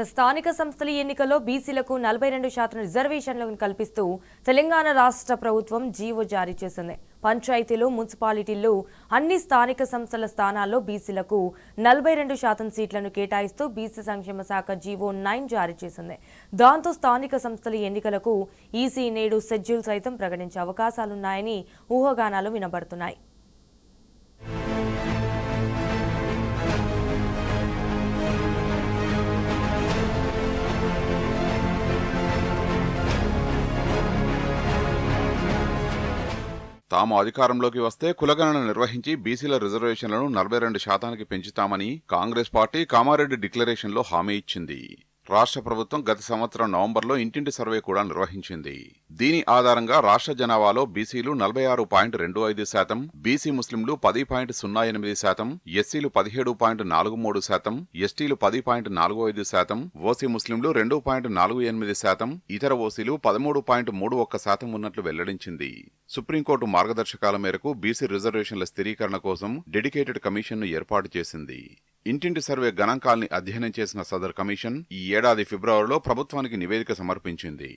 స్థానిక సంస్థల ఎన్నికల్లో బీసీలకు 42% రిజర్వేషన్లను కల్పిస్తూ తెలంగాణ రాష్ట్ర ప్రభుత్వం జీవో జారీ చేసింది. పంచాయతీలు, మున్సిపాలిటీల్లో అన్ని స్థానిక సంస్థల స్థానాల్లో బీసీలకు 42% సీట్లను కేటాయిస్తూ బీసీ సంక్షేమ శాఖ జీవో 9 జారీ చేసింది. దాంతో స్థానిక సంస్థల ఎన్నికలకు ఈసీ నేడు షెడ్యూల్ సైతం ప్రకటించే అవకాశాలున్నాయని ఊహాగానాలు వినబడుతున్నాయి. తాము అధికారంలోకి వస్తే కులగణన నిర్వహించి బీసీల రిజర్వేషన్లను 42% పెంచుతామని కాంగ్రెస్ పార్టీ కామారెడ్డి డిక్లరేషన్లో హామీ ఇచ్చింది. రాష్ట్ర ప్రభుత్వం గత సంవత్సరం నవంబర్లో ఇంటింటి సర్వే కూడా నిర్వహించింది. దీని ఆధారంగా రాష్ట్ర జనాభాలో బీసీలు 46.25%, బీసీ ముస్లింలు 10.08%, ఎస్సీలు 17.43%, ఎస్టీలు 10.45%, ఓసీ ముస్లింలు 2.48%, ఇతర ఓసీలు 13.31% ఉన్నట్లు వెల్లడించింది. సుప్రీంకోర్టు మార్గదర్శకాల మేరకు బీసీ రిజర్వేషన్ల స్థిరీకరణ కోసం డెడికేటెడ్ కమిషన్ను ఏర్పాటు చేసింది. ఇంటింటి సర్వే గణాంకాల్ని అధ్యయనం చేసిన సదర్ కమిషన్ ఈ ఏడాది ఫిబ్రవరిలో ప్రభుత్వానికి నివేదిక సమర్పించింది.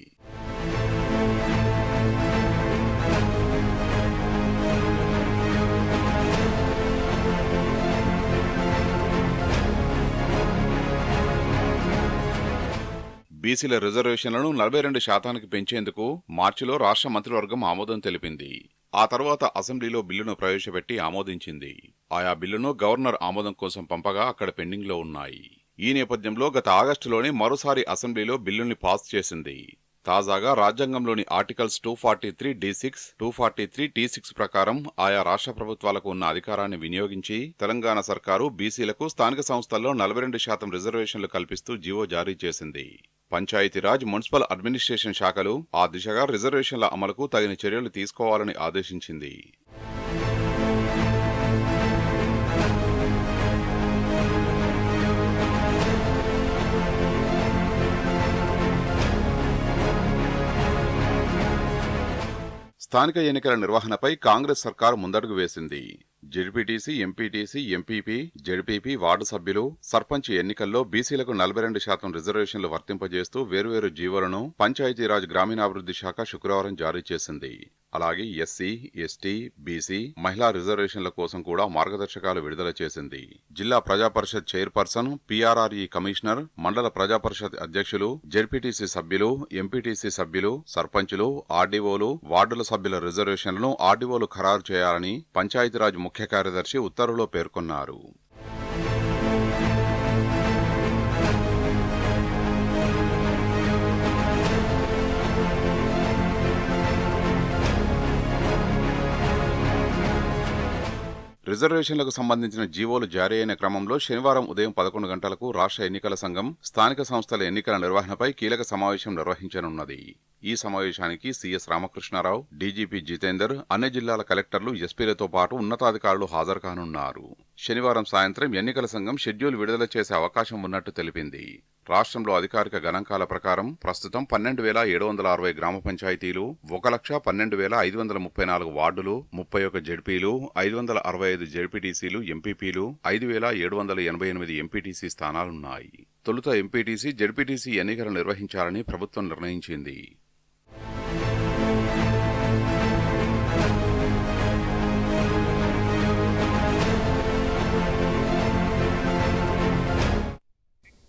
బీసీల రిజర్వేషన్లను 42% పెంచేందుకు మార్చిలో రాష్ట్ర మంత్రివర్గం ఆమోదం తెలిపింది. ఆ తర్వాత అసెంబ్లీలో బిల్లును ప్రవేశపెట్టి ఆమోదించింది. ఆయా బిల్లును గవర్నర్ ఆమోదం కోసం పంపగా అక్కడ పెండింగ్లో ఉన్నాయి. ఈ నేపథ్యంలో గత ఆగస్టులోనే మరోసారి అసెంబ్లీలో బిల్లుని పాస్ చేసింది. తాజాగా రాజ్యాంగంలోని ఆర్టికల్స్ 243(d)(6), 243(t)(6) ప్రకారం ఆయా రాష్ట్ర ప్రభుత్వాలకు ఉన్న అధికారాన్ని వినియోగించి తెలంగాణ సర్కారు బీసీలకు స్థానిక సంస్థల్లో 42% రిజర్వేషన్లు కల్పిస్తూ జీవో జారీ చేసింది. పంచాయతీరాజ్, మున్సిపల్ అడ్మినిస్ట్రేషన్ శాఖలు ఆ దిశగా రిజర్వేషన్ల అమలుకు తగిన చర్యలు తీసుకోవాలని ఆదేశించింది. స్థానిక ఎన్నికల నిర్వహణపై కాంగ్రెస్ సర్కారు ముందడుగు వేసింది. ZPTC, MPTC, MPP, ZPP, ward సభ్యులు, సర్పంచ్ ఎన్నికల్లో బీసీలకు 42% రిజర్వేషన్లు వర్తింపజేస్తూ వేర్వేరు జీవోలను పంచాయతీరాజ్ గ్రామీణాభివృద్ధి శాఖ శుక్రవారం జారీ చేసింది. అలాగే ఎస్సీ, ఎస్టీ, బీసీ, మహిళా రిజర్వేషన్ల కోసం కూడా మార్గదర్శకాలు విడుదల చేసింది. జిల్లా ప్రజాపరిషత్ చైర్పర్సన్, పీఆర్ఆర్ఈ కమిషనర్, మండల ప్రజాపరిషత్ అధ్యక్షులు, జెడ్పీటీసీ సభ్యులు, ఎంపీటీసీ సభ్యులు, సర్పంచులు, ఆర్డీఓలు, వార్డుల సభ్యుల రిజర్వేషన్లను ఆర్డీఓలు ఖరారు చేయాలని పంచాయతీరాజ్ ముఖ్య కార్యదర్శి ఉత్తర్వులో పేర్కొన్నారు. రిజర్వేషన్లకు సంబంధించిన జీవోలు జారీ అయిన క్రమంలో శనివారం ఉదయం 11 గంటలకు రాష్ట్ర ఎన్నికల సంఘం స్థానిక సంస్థల ఎన్నికల నిర్వహణపై కీలక సమావేశం నిర్వహించనున్నది. ఈ సమావేశానికి సీఎస్ రామకృష్ణారావు, డీజీపీ జితేందర్, అన్ని జిల్లాల కలెక్టర్లు, ఎస్పీలతో పాటు ఉన్నతాధికారులు హాజరు కానున్నారు. శనివారం సాయంత్రం ఎన్నికల సంఘం షెడ్యూల్ విడుదల చేసే అవకాశం ఉన్నట్టు తెలిపింది. రాష్ట్రంలో అధికారిక గణాంకాల ప్రకారం ప్రస్తుతం 12,760 గ్రామ పంచాయతీలు, 1,12,534 వార్డులు, 31 జెడ్పీలు, 565 జెడ్పీటీసీలు, ఎంపీపీలు, 5,788 ఎంపీటీసీ స్థానాలున్నాయి. తొలుత ఎంపీటీసీ, జెడ్పీటీసీ ఎన్నికలు నిర్వహించాలని ప్రభుత్వం నిర్ణయించింది.